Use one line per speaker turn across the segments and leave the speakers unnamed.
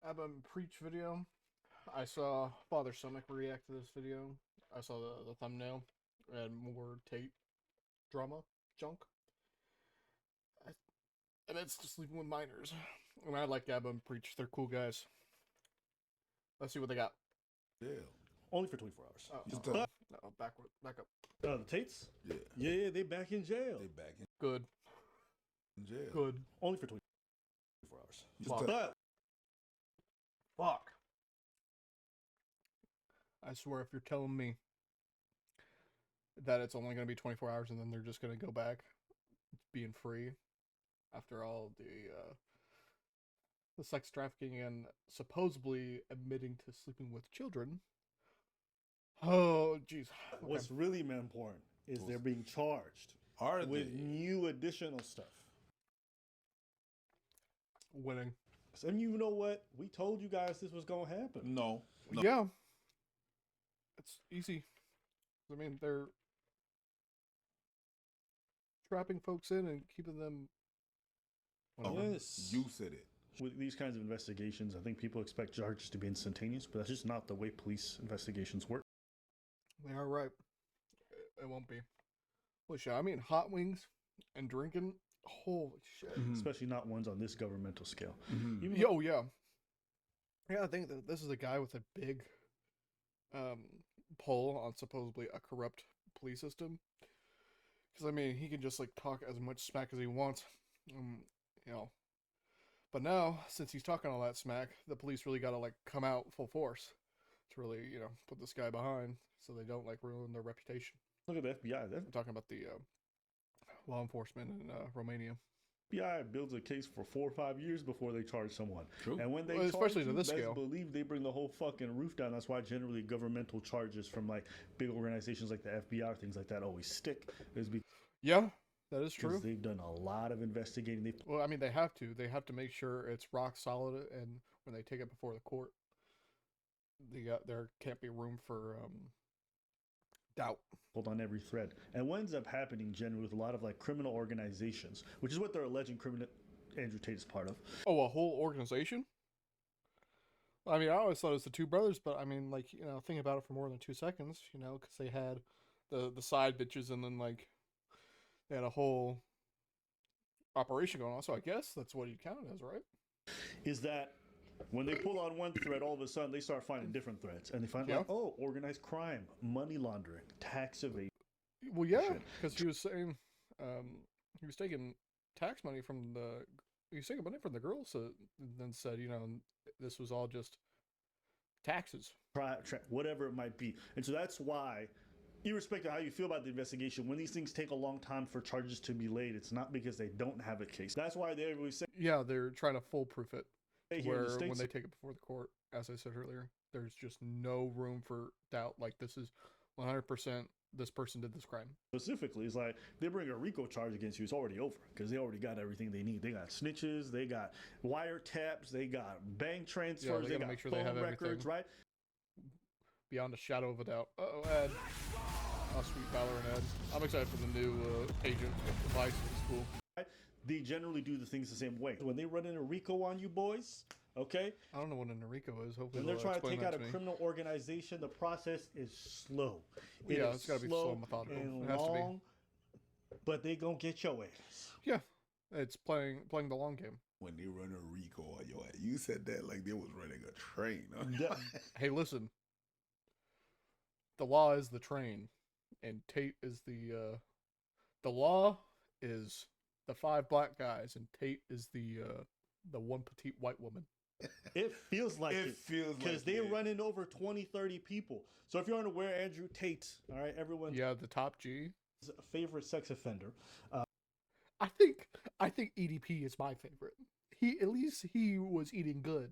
Abba Preach video. I saw Father Stomach react to this video. I saw the thumbnail and more Tate drama junk. And it's just sleeping with minors. And I like Abba and Preach. They're cool guys. Let's see what they got.
Yeah.
Only for 24 hours.
No, back up.
The Tates?
Yeah.
Yeah, they back in jail.
They back
Good.
in jail.
Good.
Only for 24 hours.
Fuck.
But
Fuck. I swear, if you're telling me that it's only going to be 24 hours and then they're just going to go back being free after all the sex trafficking and supposedly admitting to sleeping with children. Oh, jeez. Okay.
what's really more important is they're being charged
Are
with
they?
new additional stuff.
Winning.
And you know what? We told you guys this was going to happen.
No. No.
Yeah. It's easy. I mean, they're trapping folks in and keeping them. Whatever.
Yes.
You said it.
With these kinds of investigations, I think people expect charges to be instantaneous, but that's just not the way police investigations work.
They are right. It won't be. Holy shit. I mean, hot wings and drinking. Holy shit.
Especially not ones on this governmental scale.
Mhm.
Even
Yo, yeah. Yeah, I think that this is a guy with a big pull on supposedly a corrupt police system. Because, I mean, he can just, like, talk as much smack as he wants. You know. But now, since he's talking all that smack, the police really got to, like, come out full force to really, put this guy behind so they don't, like, ruin their reputation.
look at the FBI. The
I'm talking about the law enforcement in Romania.
FBI builds a case for 4 or 5 years before they charge someone.
True.
And when they
Well,
charge
especially to
you,
this
best
scale.
believe they bring the whole fucking roof down. That's why generally governmental charges from like big organizations like the FBI or things like that always stick. Is because
Yeah, that is true.
they've done a lot of investigating.
Well, I mean, they have to. They have to make sure it's rock solid, and when they take it before the court, there can't be room for doubt.
Pulled on every thread. And what ends up happening generally with a lot of like criminal organizations, which is what they're alleging criminal Andrew Tate is part of.
Oh, a whole organization? I mean, I always thought it was the two brothers, but I mean, like, think about it for more than 2 seconds, because they had the side bitches, and then like they had a whole operation going on. So I guess that's what you count it as, right?
Is that when they pull on one thread, all of a sudden they start finding different threads, and they find like, oh, organized crime, money laundering, tax evasion.
Well, yeah, because he was saying he was taking tax money from the girls, so then said, this was all just taxes.
Whatever it might be. And so that's why, irrespective of how you feel about the investigation, when these things take a long time for charges to be laid, it's not because they don't have a case. That's why they always say,
Yeah, they're trying to foolproof it.
here in
Where
the States,
when they take it before the court, as I said earlier, there's just no room for doubt. Like, this is 100% this person did this crime.
specifically, is like they bring a RICO charge against you, it's already over because they already got everything they need. They got snitches, they got wiretaps, they got bank transfers,
they
they
gotta
got
make sure
phone
they have
records,
everything.
right?
Beyond a shadow of a doubt. Uh-oh, Ed. Oh, sweet Valor and Ed. I'm excited for the new agent device. It's cool.
They generally do the things the same way. When they run into RICO on you boys, okay?
I don't know what an Enrico is. Hopefully
When they're
they'll
trying to
explain
take
that
out a
me.
criminal organization, the process is slow.
Yeah,
is
it's gotta be slow and methodical.
and
It has to be.
long, but they gonna get your ass.
Yeah, it's playing the long game.
When they run a Rico on your ass. You said that like they was running a train. Huh?
Yeah.
Hey, listen. The law is the train, and Tate is the law is the 5 black guys, and Tate is the one petite white woman.
It feels like
It feels
because
like
they're
it.
running over 20, 30 people. So if you're unaware, Andrew Tate, all right, everyone's
Yeah, the top G.
favorite sex offender,
I think EDP is my favorite. At least he was eating good.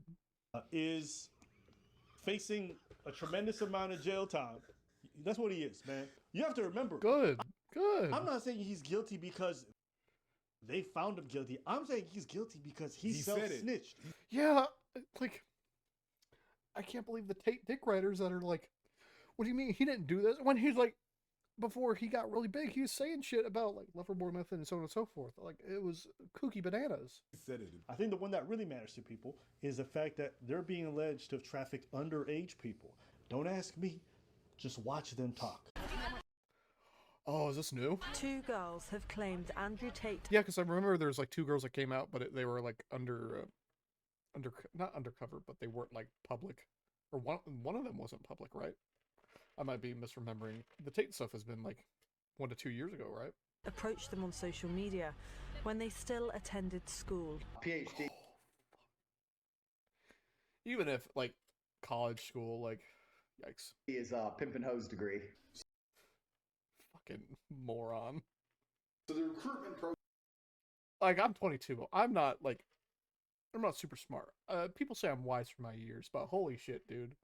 is facing a tremendous amount of jail time. That's what he is, man. You have to remember.
Good.
I'm not saying he's guilty because they found him guilty. I'm saying he's guilty because he
said it.
self-snitched.
Yeah, like, I can't believe the Tate dick writers that are like, what do you mean he didn't do this? When he's like, before he got really big, he was saying shit about like livermore method and so on and so forth. Like it was kooky bananas.
He said it.
I think the one that really matters to people is the fact that they're being alleged to have trafficked underage people. Don't ask me, just watch them talk.
Oh, is this new?
2 girls have claimed Andrew Tate.
Yeah, because I remember there's like 2 girls that came out, but they were like not undercover, but they weren't like public, or one of them wasn't public, right? I might be misremembering. The Tate stuff has been like 1 to 2 years ago, right?
Approached them on social media when they still attended school.
PhD.
Even if like college school, like yikes.
Is a pimp and hose degree.
Fucking moron.
So the recruitment program.
Like I'm 22, but I'm not super smart. People say I'm wise for my years, but holy shit, dude.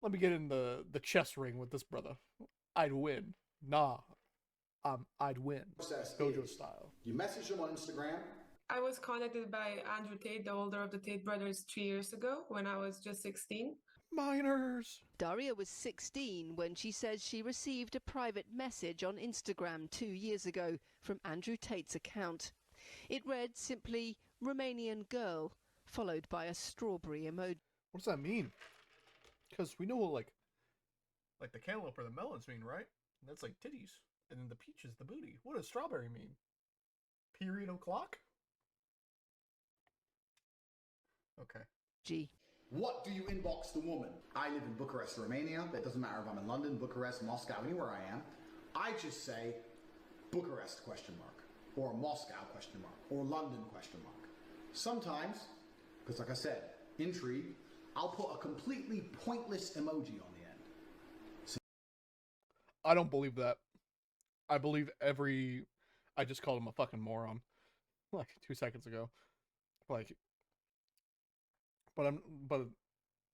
Let me get in the chess ring with this brother. I'd win. Nah. I'd win. Gojo style.
You message them on Instagram.
I was contacted by Andrew Tate, the older of the Tate brothers, 3 years ago when I was just 16.
Minors.
Daria was 16 when she says she received a private message on Instagram 2 years ago from Andrew Tate's account. It read simply, Romanian girl, followed by a strawberry emoji.
What does that mean? Because we know what like the cantaloupe or the melons mean, right? And that's like titties. And then the peach is the booty. What does strawberry mean? Period o'clock? Okay.
G.
What do you inbox the woman? I live in Bucharest, Romania. It doesn't matter if I'm in London, Bucharest, Moscow, anywhere I am. I just say Bucharest ? Or Moscow ? Or London ? Sometimes, because like I said, intrigue, I'll put a completely pointless emoji on the end.
I don't believe that. I believe I just called him a fucking moron. Like 2 seconds ago. Like, but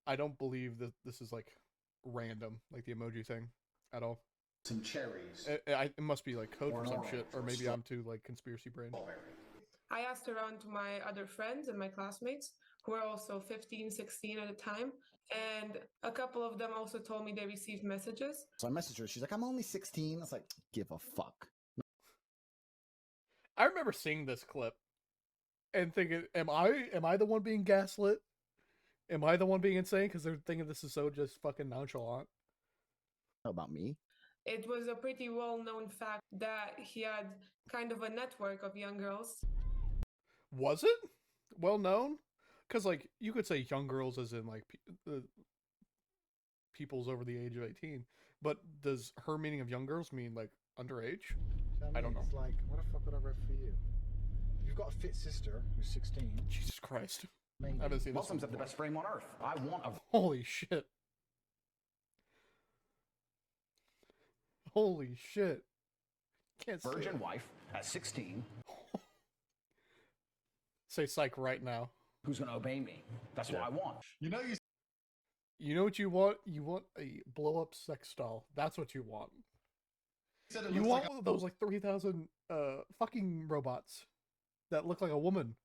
I don't believe that this is like random, like the emoji thing, at all.
Some cherries.
It must be like code
Or
for
an
some
orange
shit, or
or
maybe
stuff.
I'm too like conspiracy brain.
I asked around to my other friends and my classmates, who were also 15, 16 at the time, and a couple of them also told me they received messages.
So I messaged her. She's like, I'm only 16. I was like, give a fuck.
I remember seeing this clip and thinking, am I the one being gaslit? Am I the one being insane? Because they're thinking this is so just fucking nonchalant.
How about me?
It was a pretty well-known fact that he had kind of a network of young girls.
Was it well known? Because like you could say young girls as in like people's over the age of 18, but does her meaning of young girls mean like underage? I don't know.
It's like, what the fuck would I read for you? You've got a fit sister who's 16.
Jesus Christ.
Maybe.
I haven't seen this.
Muslims have the best frame on earth. I want a
Holy shit. Holy shit. Can't say
virgin
it.
wife at 16
Say psych right now.
who's going to obey me. That's what I want.
You know
You know what you want? You want a blow up sex doll. That's what you want.
said it
You
looks
want
like
one of those like 3,000 fucking robots that look like a woman.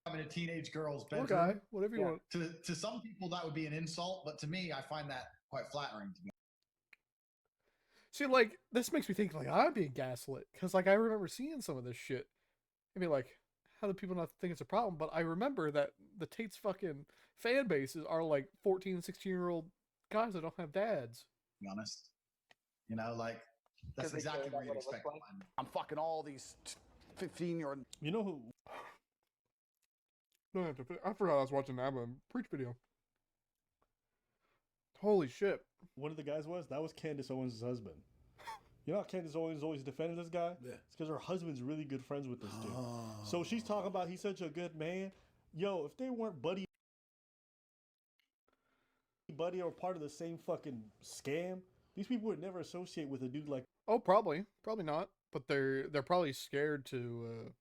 I'm in a teenage girl's
Or
bedroom.
guy, whatever you want.
To some people, that would be an insult, but to me, I find that quite flattering. To be
See, like, this makes me think, like, I'm being gaslit. Because, like, I remember seeing some of this shit. I mean, like, how do people not think it's a problem? But I remember that the Tate's fucking fan bases are, like, 14 and 16-year-old guys that don't have dads.
honest, you know, like that's exactly what you'd expect.
I'm fucking all these 15-year-old.
You know who?
No, I forgot I was watching that preach video. Holy shit.
One of the guys was? That was Candace Owens' husband. You know how Candace Owens always defended this guy?
Yeah.
It's because her husband's really good friends with this dude. So she's talking about he's such a good man. Yo, if they weren't buddy or part of the same fucking scam, these people would never associate with a dude like.
Oh, probably. Probably not. But they're probably scared to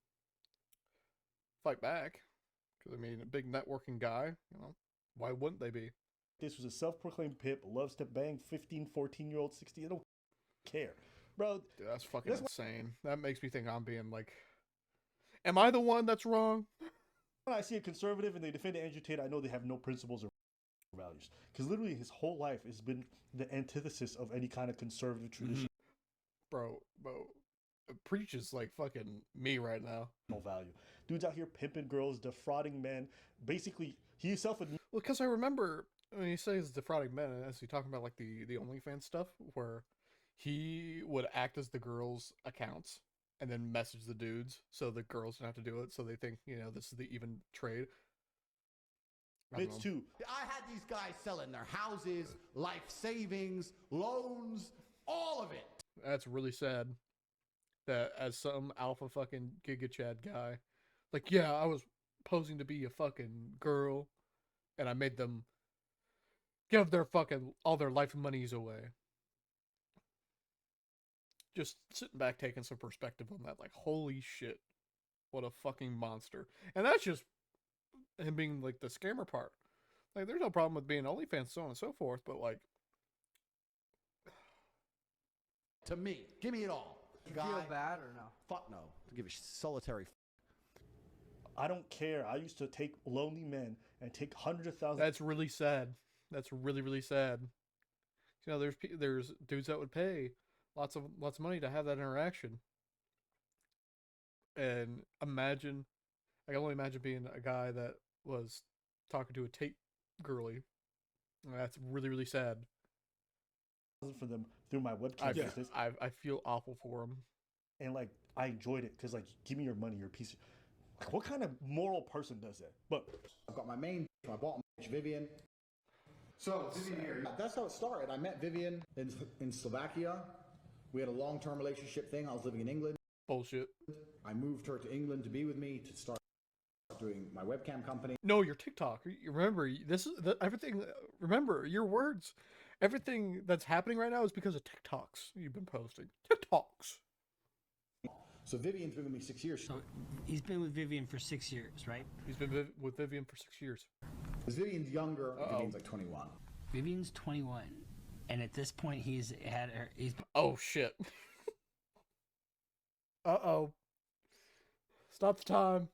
fight back. Because, I mean, a big networking guy, you know, why wouldn't they be?
This was a self-proclaimed pimp, loves to bang 15, 14-year-old, 16. I don't care. Bro,
Dude, that's fucking insane. That makes me think I'm being like, am I the one that's wrong?
when I see a conservative and they defend Andrew Tate, I know they have no principles or values. Because literally his whole life has been the antithesis of any kind of conservative tradition.
bro, preaches like fucking me right now.
No value. Dude's out here pimping girls, defrauding men. Basically, he himself would.
Well, because I remember when he says defrauding men, and as he talking about like the OnlyFans stuff, where he would act as the girls' accounts and then message the dudes, so the girls don't have to do it, so they think this is the even trade.
It's too.
I had these guys selling their houses, life savings, loans, all of it.
That's really sad. That as some alpha fucking Giga Chad guy, like, yeah, I was posing to be a fucking girl, and I made them give their fucking all their life monies away. Just sitting back taking some perspective on that, like, holy shit, what a fucking monster. And that's just him being like the scammer part. Like, there's no problem with being OnlyFans, so on and so forth, but like,
To me, give me it all.
You feel bad or no?
Fuck no. Give a solitary.
I don't care. I used to take lonely men and take hundreds of thousands.
that's really sad. That's really, really sad. There's dudes that would pay lots of money to have that interaction. And I can only imagine being a guy that was talking to a Tate girly. That's really, really sad.
For them through my webcam business.
I feel awful for him.
And like, I enjoyed it because, like, give me your money, your piece. What kind of moral person does that? But
I've got my main, my bottom, Vivian. So Vivian here. That's how it started. I met Vivian in Slovakia. We had a long-term relationship thing. I was living in England.
Bullshit.
I moved her to England to be with me to start doing my webcam company.
No, your TikTok. You remember, this is everything. Remember your words. Everything that's happening right now is because of TikToks you've been posting. TikToks.
So Vivian's been with me 6 years.
So he's been with Vivian for 6 years, right?
He's been with Vivian for 6 years.
Because Vivian's younger. Vivian's like 21.
Vivian's 21, and at this point he's had her.
Oh shit. Uh-oh. Stop the time.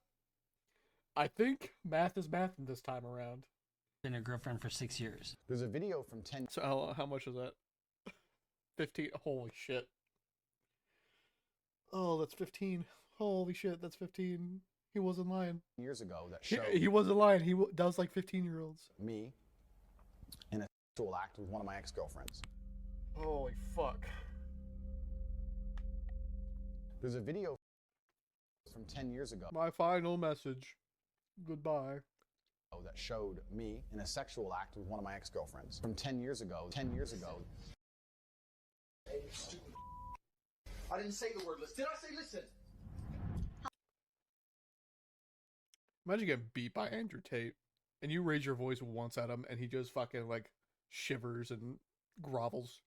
I think math is mathing this time around.
Been a girlfriend for 6 years.
There's a video from 10.
So how much is that? 15. Holy shit. Oh, that's 15. Holy shit, that's 15. He wasn't lying.
Years ago that showed
He wasn't lying. He does like 15-year-olds.
me in a sexual act with one of my ex-girlfriends.
Holy fuck.
There's a video from 10 years ago
My final message. Goodbye.
that showed me in a sexual act with one of my ex-girlfriends. From 10 years ago. 10 years ago.
I didn't say the word listen. Did I say listen?
Imagine getting beat by Andrew Tate, and you raise your voice once at him, and he just fucking like shivers and grovels.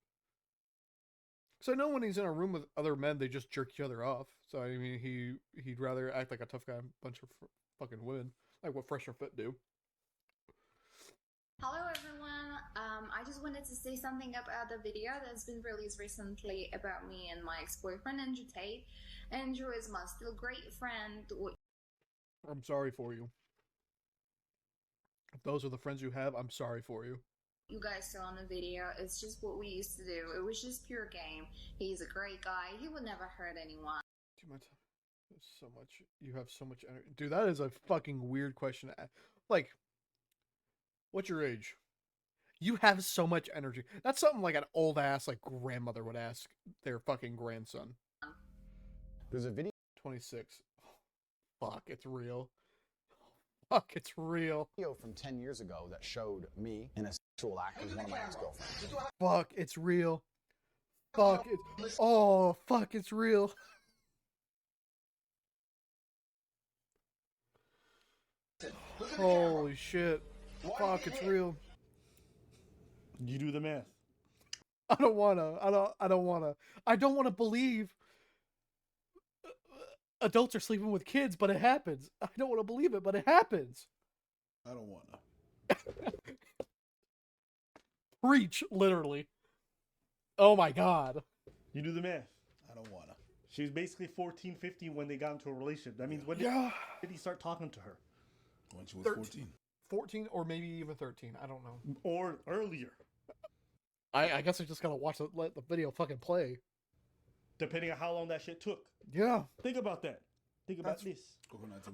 So I know when he's in a room with other men, they just jerk each other off. So I mean, he'd rather act like a tough guy, bunch of fucking women, like what Fresh and Fit do.
Hello everyone, I just wanted to say something about the video that's been released recently about me and my ex-boyfriend Andrew Tate. Andrew is my still great friend.
I'm sorry for you. If those are the friends you have, I'm sorry for you.
You guys saw in the video, it's just what we used to do. It was just pure game. He's a great guy. He would never hurt anyone.
So much. You have so much energy. Dude, that is a fucking weird question to ask. Like, what's your age? You have so much energy. That's something like an old ass like grandmother would ask their fucking grandson.
There's a video
26. Fuck, it's real. Fuck, it's real.
Video from 10 years ago that showed me in a sexual act with one of my ex-girlfriends.
Fuck, it's real. Fuck, it's... Oh, fuck, it's real. Holy shit. Fuck, it's real.
You do the math.
I don't wanna. I don't wanna believe adults are sleeping with kids, but it happens. I don't want to believe it, but it happens.
I don't wanna.
Preach, literally. Oh my god.
You do the math.
I don't wanna.
She was basically 14, 15 when they got into a relationship. That means when did he start talking to her?
When she was 14.
14 or maybe even 13. I don't know.
Or earlier.
I guess I just gotta let the video fucking play.
depending on how long that shit took.
Yeah.
Think about that. Think about this.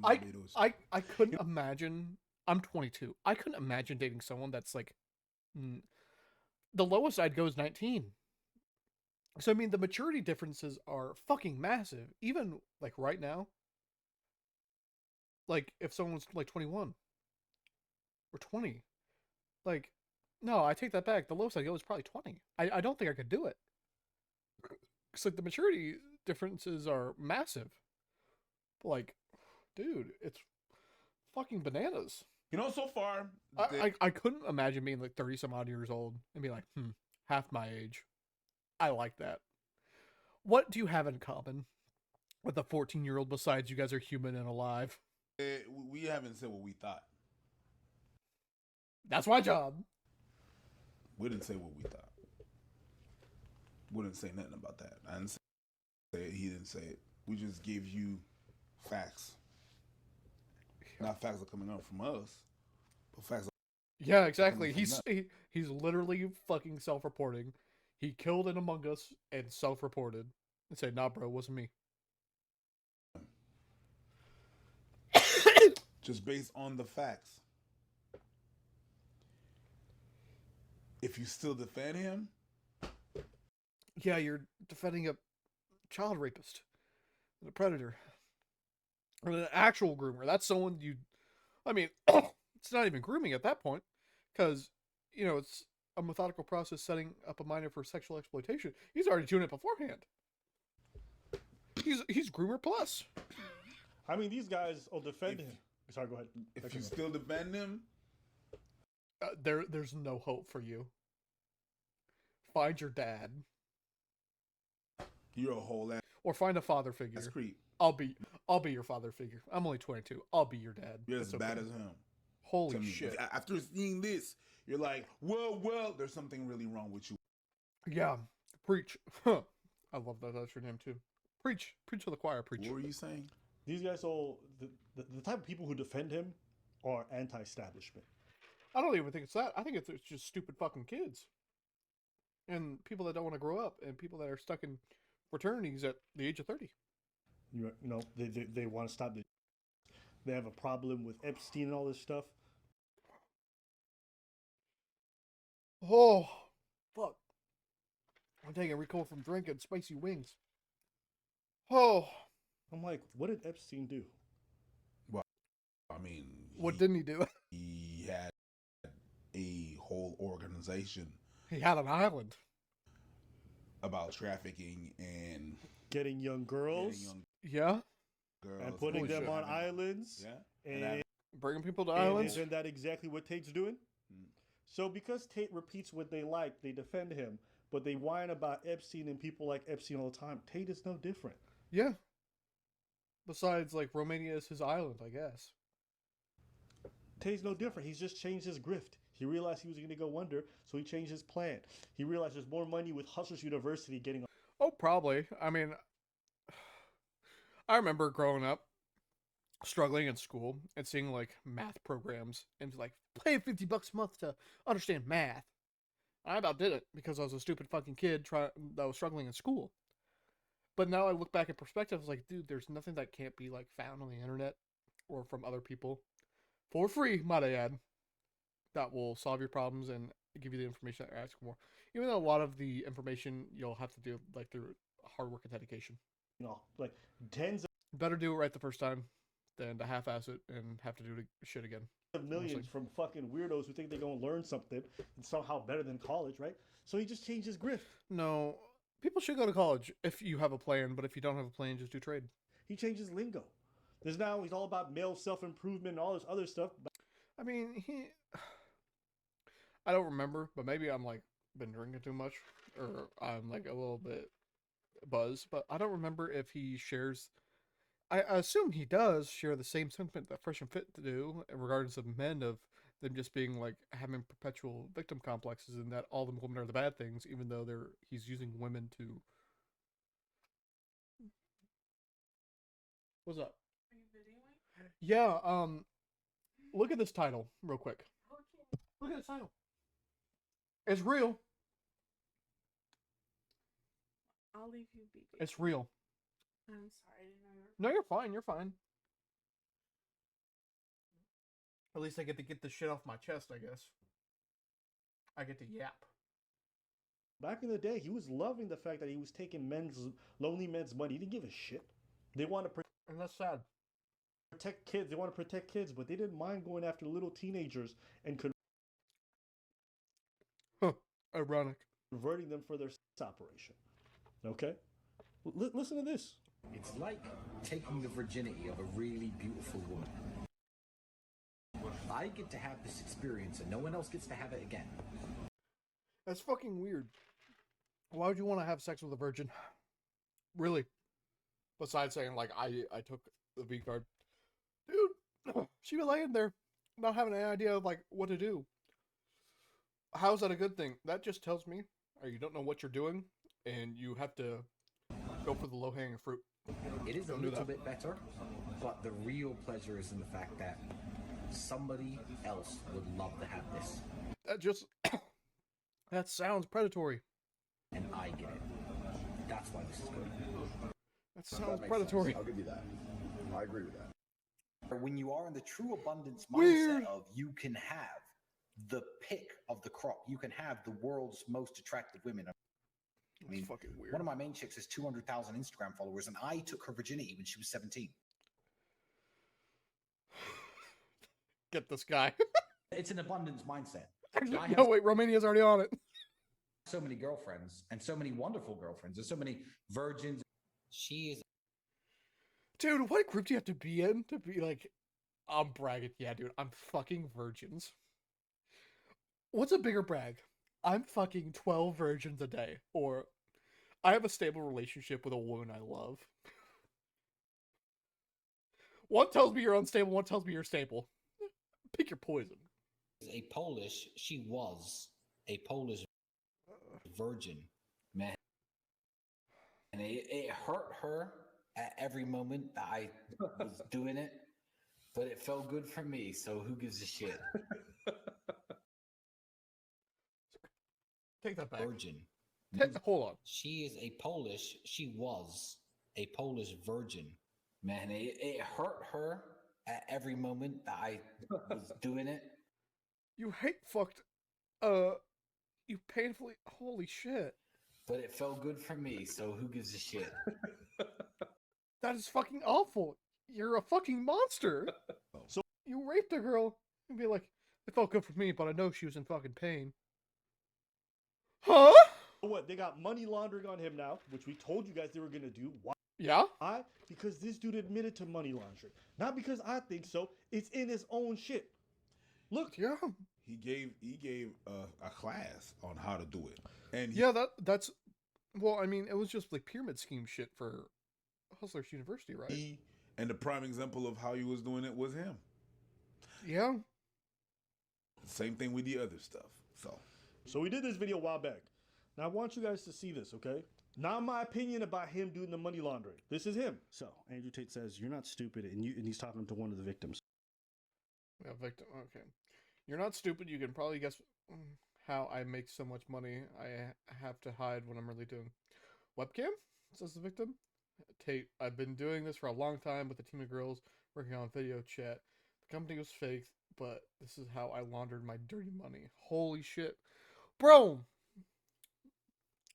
I couldn't imagine. I'm 22. I couldn't imagine dating someone that's like, the lowest I'd go is 19. So I mean, the maturity differences are fucking massive. Even like right now, like if someone's like 21 or 20, like, no, I take that back. The lowest I'd go is probably 20. I don't think I could do it. It's like the maturity differences are massive. Like, dude, it's fucking bananas.
You know, so far,
I couldn't imagine being like 30 some odd years old and be like, half my age. I like that. What do you have in common with a 14-year-old besides you guys are human and alive?
we haven't said what we thought.
That's my job.
We didn't say what we thought. We didn't say nothing about that. I didn't say it. He didn't say it. We just gave you facts. Not facts are coming up from us, but facts.
Yeah, exactly. He's literally fucking self-reporting. He killed an Among Us and self-reported and said, "Nah, bro, it wasn't me."
Just based on the facts. If you still defend him,
yeah, you're defending a child rapist, and a predator, or an actual groomer. That's someone you. I mean, it's not even grooming at that point, because it's a methodical process setting up a minor for sexual exploitation. He's already doing it beforehand. He's groomer plus.
I mean, these guys will defend him. Sorry, go ahead.
If you still defend him,
there's no hope for you. Find your dad.
You're a whole ass.
Or find a father figure.
That's creep.
I'll be your father figure. I'm only 22. I'll be your dad.
You're as bad as him.
Holy shit.
After seeing this, you're like, well, there's something really wrong with you.
Yeah. Preach. Huh. I love that. That's your name too. Preach to the choir. Preach.
What were you saying?
These guys all the type of people who defend him are anti-establishment.
I don't even think it's that. I think it's just stupid fucking kids. And people that don't want to grow up, and people that are stuck in fraternities at the age of 30.
They want to stop. They have a problem with Epstein and all this stuff.
Oh, fuck. I'm taking a recall from drinking spicy wings. Oh.
I'm like, what did Epstein do?
Well, I mean...
What didn't he do?
He had a whole organization.
He had an island.
About trafficking and...
Getting young girls.
Yeah.
Girls.
And putting them on islands.
Yeah.
And
bringing people to islands.
Isn't that exactly what Tate's doing? So because Tate repeats what they like, they defend him. But they whine about Epstein and people like Epstein all the time. Tate is no different.
Yeah. Besides, like, Romania is his island, I guess.
Tate's no different. He's just changed his grift. He realized he was going to go under, so he changed his plan. He realized there's more money with Hustlers University getting...
Oh, probably. I mean, I remember growing up, struggling in school, and seeing, like, math programs, and like, pay $50 a month to understand math. I about did it, because I was a stupid fucking kid that was struggling in school. But now I look back in perspective, I was like, dude, there's nothing that can't be, like, found on the internet or from other people for free, might I add, that will solve your problems and give you the information that you're asking for. Even though a lot of the information you'll have to do, like, through hard work and dedication.
Like, tens
Better do it right the first time than to half-ass it and have to do shit again.
of millions
Honestly.
from fucking weirdos who think they're going to learn something and somehow better than college, right? So he just changed his grift.
No, people should go to college if you have a plan, but if you don't have a plan, just do trade.
He changed his lingo. He's all about male self-improvement and all this other stuff.
I mean, I don't remember, but maybe I'm, like, been drinking too much, or I'm, like, a little bit buzzed, but I don't remember if he shares... I assume he does share the same sentiment that Fresh and Fit do, in regards of men, of them just being, like, having perpetual victim complexes, and that all the women are the bad things, even though he's using women to... What's up? Are you videoing? Yeah, look at this title, real quick. Look at this title. It's real.
I'll leave you be.
It's real.
I'm sorry. I didn't know you were.
No, you're fine. You're fine. At least I get to get the shit off my chest, I guess. I get to yap.
Back in the day, he was loving the fact that he was taking lonely men's money. He didn't give a shit. They want to
and that's sad.
Protect kids. They want to protect kids, but they didn't mind going after little teenagers and
ironic.
Converting them for their operation. Okay? Listen to this.
It's like taking the virginity of a really beautiful woman. I get to have this experience and no one else gets to have it again.
That's fucking weird. Why would you want to have sex with a virgin? Really? Besides saying, like, I took the V card. Dude, she was laying there, not having any idea of, like, what to do. How's that a good thing? That just tells me, or you don't know what you're doing, and you have to go for the low-hanging fruit.
It is a little bit better, but the real pleasure is in the fact that somebody else would love to have this.
That just... that sounds predatory.
And I get it. That's why this is good.
That sounds predatory.
I'll give you that. I agree with that.
When you are in the true abundance
Weird.
mindset of you can have the pick of the crop, you can have the world's most attractive women. I mean,
fucking weird.
One of my main chicks has 200,000 Instagram followers, and I took her virginity when she was 17.
Get this guy.
It's an abundance mindset.
No, wait, Romania's already on it.
So many girlfriends, and so many wonderful girlfriends, and so many virgins. She is.
Dude, what group do you have to be in to be like, I'm bragging? Yeah, dude, I'm fucking virgins. What's a bigger brag? I'm fucking 12 virgins a day. Or, I have a stable relationship with a woman I love. One tells me you're unstable, one tells me you're stable. Pick your poison.
She was a Polish virgin, man. And it hurt her at every moment that I was doing it, but it felt good for me, so who gives a shit?
Take that back.
Virgin.
Hold on.
She was a Polish virgin, man. It hurt her at every moment that I was doing it.
You hate fucked, you painfully, holy shit.
But it felt good for me, so who gives a shit?
That is fucking awful. You're a fucking monster.
So
you raped a girl and be like, it felt good for me, but I know she was in fucking pain. Huh?
What? They got money laundering on him now, which we told you guys they were going to do. Why?
Yeah?
Why? Because this dude admitted to money laundering. Not because I think so. It's in his own shit. Look.
Yeah.
He gave a class on how to do it. And
yeah, that's well, I mean, it was just like pyramid scheme shit for Hustlers University, right?
And the prime example of how he was doing it was him.
Yeah.
Same thing with the other stuff.
So we did this video a while back. Now I want you guys to see this, okay? Not my opinion about him doing the money laundering. This is him. So Andrew Tate says, "You're not stupid," and he's talking to one of the victims.
Yeah, victim. Okay. You're not stupid. You can probably guess how I make so much money. I have to hide what I'm really doing. Webcam? Says the victim. Tate, I've been doing this for a long time with a team of girls working on video chat. The company was fake, but this is how I laundered my dirty money. Holy shit. Bro!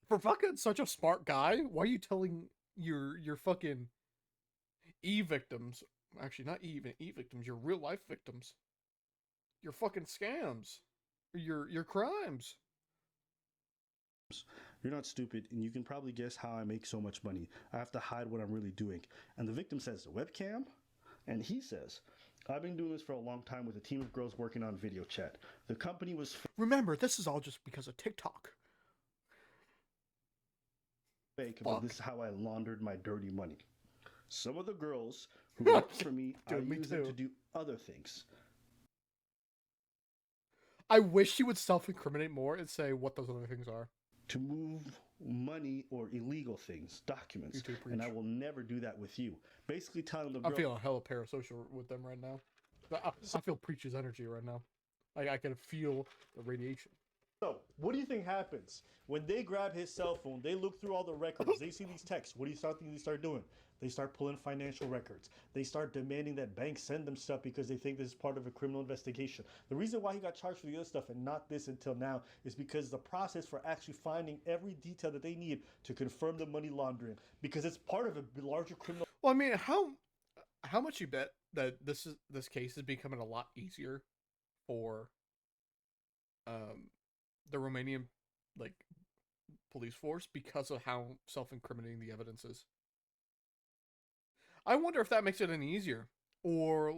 For fucking such a smart guy, why are you telling your fucking E-victims, actually not even E-victims, your real-life victims, your fucking scams, your crimes?
You're not stupid, and you can probably guess how I make so much money. I have to hide what I'm really doing. And the victim says, the webcam? And he says, I've been doing this for a long time with a team of girls working on video chat. The company was...
Remember, this is all just because of TikTok.
Fake, but this is how I laundered my dirty money. Some of the girls who work for me, I use them to do other things.
I wish he would self-incriminate more and say what those other things are.
To move money or illegal things, documents. And I will never do that with you. Basically telling the girl...
I'm feeling hella parasocial with them right now. I feel Preach's energy right now. I can feel the radiation.
So, what do you think happens when they grab his cell phone? They look through all the records. They see these texts. What do you think they start doing? They start pulling financial records. They start demanding that banks send them stuff because they think this is part of a criminal investigation. The reason why he got charged for the other stuff and not this until now is because the process for actually finding every detail that they need to confirm the money laundering, because it's part of a larger criminal.
Well, I mean, how much you bet that this case is becoming a lot easier for the Romanian like police force because of how self-incriminating the evidence is. I wonder if that makes it any easier, or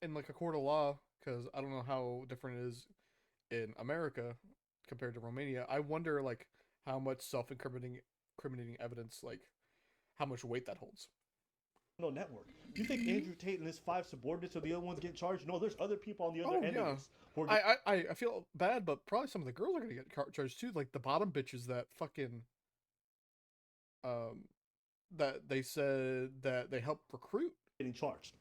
in like a court of law, because I don't know how different it is in America compared to Romania. I wonder like how much self-incriminating evidence, like how much weight that holds.
No network. You think Andrew Tate and his 5 subordinates are the other ones getting charged? No, there's other people on the other end of this.
I feel bad, but probably some of the girls are gonna get charged too. Like the bottom bitches that fucking that they said that they helped recruit,
getting charged.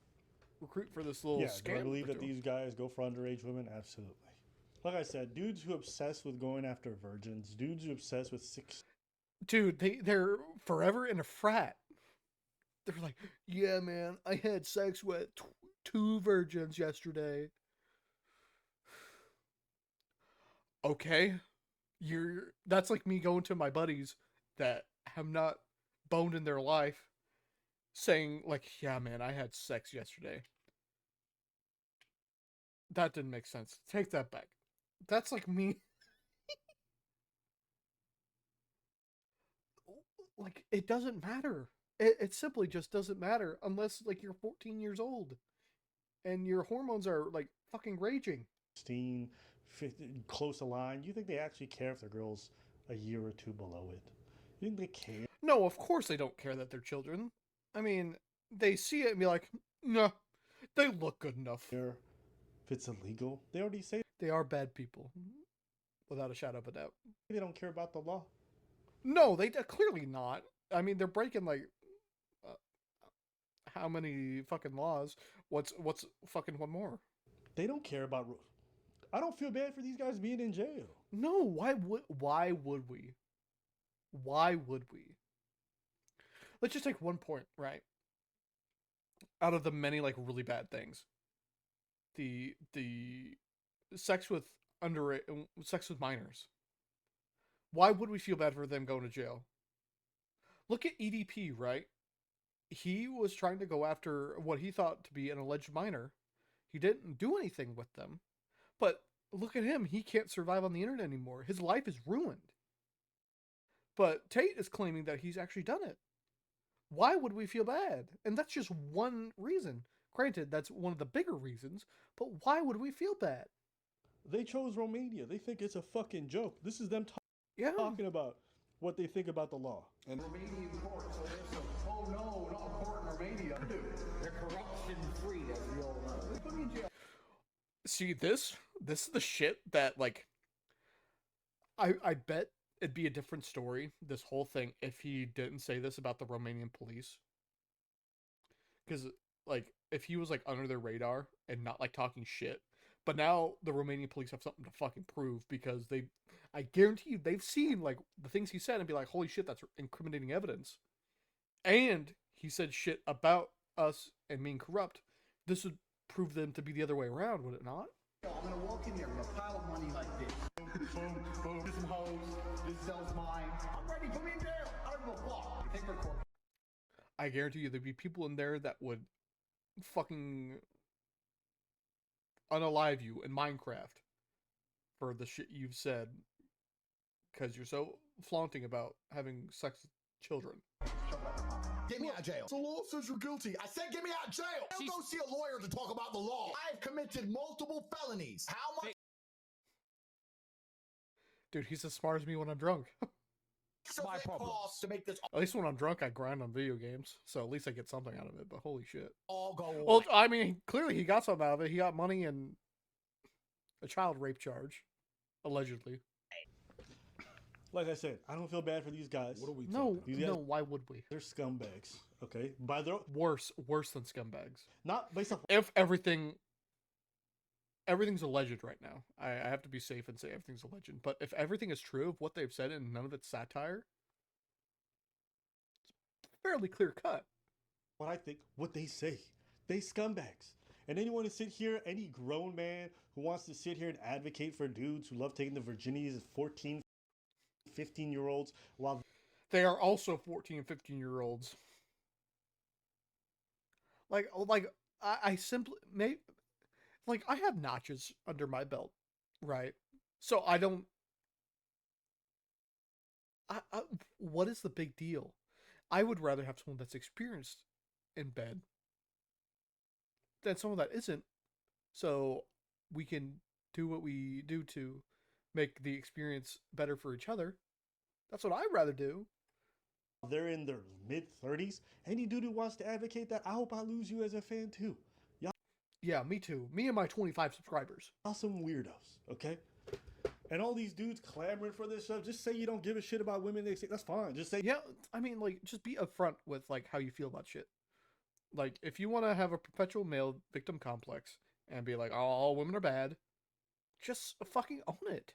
Recruit for this little scam.
Do I believe that these guys go for underage women? Absolutely. Like I said, dudes who obsess with going after virgins, dudes who obsess with
Dude, they're forever in a frat. They're like, yeah, man, I had sex with 2 virgins yesterday. Okay, that's like me going to my buddies that have not boned in their life, saying like, yeah, man, I had sex yesterday. That didn't make sense. Take that back. That's like me. Like, it doesn't matter. It simply just doesn't matter unless like you're 14 years old and your hormones are like fucking raging.
16, 15, close aligned. You think they actually care if their girl's a year or 2 below it? You think they care?
No, of course they don't care that they're children. I mean, they see it and be like, no, they look good enough.
If it's illegal, they already say
they are bad people, without a shadow of a doubt.
They don't care about the law.
No, they clearly not. I mean, they're breaking like how many fucking laws? What's fucking one more?
They don't care about rules. I don't feel bad for these guys being in jail.
No, why would we? Why would we? Let's just take one point, right? Out of the many like really bad things. The sex with minors. Why would we feel bad for them going to jail? Look at EDP, right? He was trying to go after what he thought to be an alleged minor. He didn't do anything with them. But look at him. He can't survive on the internet anymore. His life is ruined. But Tate is claiming that he's actually done it. Why would we feel bad? And that's just one reason. Granted, that's one of the bigger reasons. But why would we feel bad?
They chose Romania. They think it's a fucking joke. This is them talking about what they think about the law.
And Romanian court, so there's some, oh no, not court in Romania. They're corruption free, as we all know. They put me in jail.
See, this is the shit that, like, I bet it'd be a different story, this whole thing, if he didn't say this about the Romanian police. Because, like, if he was, like, under their radar and not, like, talking shit. But now the Romanian police have something to fucking prove because I guarantee you, they've seen, like, the things he said and be like, holy shit, that's incriminating evidence. And he said shit about us and being corrupt. This would prove them to be the other way around, would it not?
I'm gonna walk in here with a pile of money like this. Boom, boom, this some hoes, this sells mine. I'm ready, put me in jail. I don't give a fuck. You think we're court?
I guarantee you there'd be people in there that would fucking unalive you in Minecraft for the shit you've said because you're so flaunting about having sex with children.
Get me out of jail. The law says you're guilty. I said get me out of jail. Don't go see a lawyer to talk about the law. I've committed multiple felonies. How much?
Dude, he's as smart as me when I'm drunk.
My problem. To make this
At least when I'm drunk, I grind on video games, so at least I get something out of it. But holy shit!
all go on.
Well, I mean, clearly he got something out of it. He got money and a child rape charge, allegedly.
Like I said, I don't feel bad for these guys. What are we?
No, why would we?
They're scumbags. Okay, by their
worse than scumbags.
Not based off.
If everything everything's alleged right now. I have to be safe and say everything's alleged. But if everything is true of what they've said and none of it's satire, it's fairly clear cut.
What I think, what they say. They scumbags. And anyone to sit here, any grown man who wants to sit here and advocate for dudes who love taking the virginities of 14, 15-year-olds while
they are also 14 and 15-year-olds. I simply I have notches under my belt, right? So I don't. What is the big deal? I would rather have someone that's experienced in bed than someone that isn't, so we can do what we do to make the experience better for each other. That's what I'd rather do.
They're in their mid-30s. Any dude who wants to advocate that, I hope I lose you as a fan too. Y'all,
yeah, me too. Me and my 25 subscribers.
Y'all some weirdos, okay? And all these dudes clamoring for this stuff, just say you don't give a shit about women. They say that's fine. Just say,
yeah. I mean, just be upfront with how you feel about shit. If you want to have a perpetual male victim complex and be like, oh, all women are bad, just fucking own it.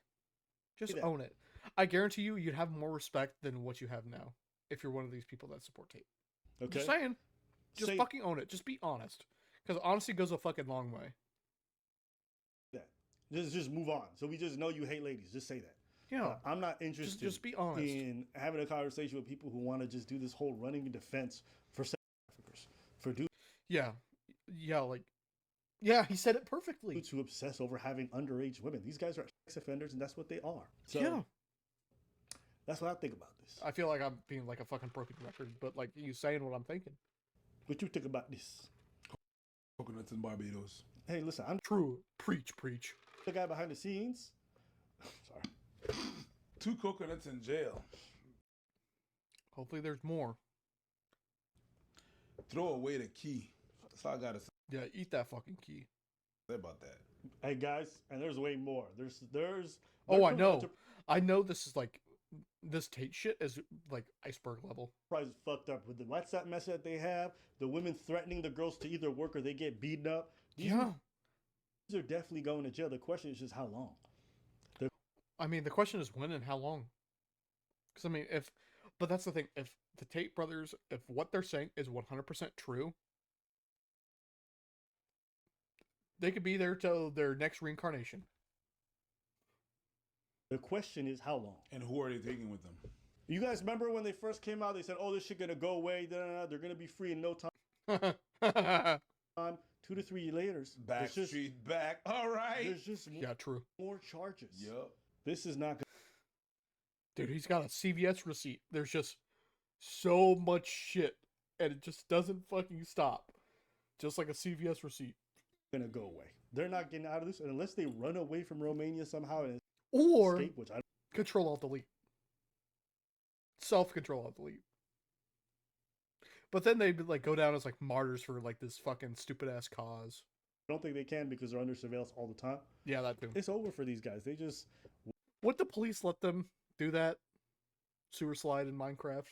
Just own it. I guarantee you'd have more respect than what you have now if you're one of these people that support Tate. Okay. Just saying. Just fucking own it. Just be honest. Because honesty goes a fucking long way.
Yeah. Just move on. So we just know you hate ladies. Just say that.
Yeah.
I'm not interested
just be honest
in having a conversation with people who want to just do this whole running defense for sex traffickers. For dudes.
Yeah. Yeah, yeah, he said it perfectly.
Dudes who obsess over having underage women. These guys are sex offenders, and that's what they are. So,
yeah.
That's what I think about this.
I feel like I'm being like a fucking broken record, but you saying what I'm thinking.
What you think about this?
Coconuts in Barbados.
Hey, listen, I'm
true. Preach.
The guy behind the scenes. Sorry.
2 coconuts in jail.
Hopefully there's more.
Throw away the key. That's all I gotta say.
Yeah, eat that fucking key.
Say about that.
Hey guys, and there's way more. There's
oh, I know. I know this is this Tate shit is iceberg level.
Price is fucked up with the WhatsApp message that they have. The women threatening the girls to either work or they get beaten up. These are definitely going to jail. The question is just how long.
The question is when and how long. Because but that's the thing. If the Tate brothers, if what they're saying is 100% true, they could be there till their next reincarnation.
The question is how long.
And who are they taking with them?
You guys remember when they first came out, they said, oh, this shit gonna go away. They're gonna be free in no time. 2 to 3 years later.
Backstreet back. All right.
There's just
true.
More charges.
Yep.
This is not good.
Dude, he's got a CVS receipt. There's just so much shit. And it just doesn't fucking stop. Just like a CVS receipt.
Gonna go away. They're not getting out of this unless they run away from Romania somehow and
or
escape, which
Control Alt Delete. Self-control Alt Delete. But then they'd go down as martyrs for this fucking stupid ass cause.
I don't think they can because they're under surveillance all the time.
Yeah, that too.
It's over for these guys. They just
would the police let them do that? Sewer slide in Minecraft.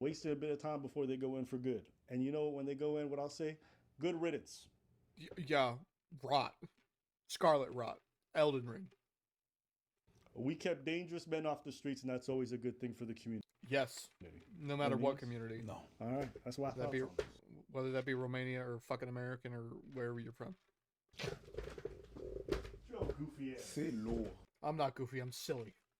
Wasted a bit of time before they go in for good. And you know when they go in, what I'll say? Good riddance.
Yeah, rot. Scarlet rot. Elden Ring.
We kept dangerous men off the streets, and that's always a good thing for the community.
Yes. No matter what community.
No.
All right. That's why I thought
whether that be Romania or fucking American or wherever you're from.
Joe, goofy ass.
Say low.
I'm not goofy. I'm silly.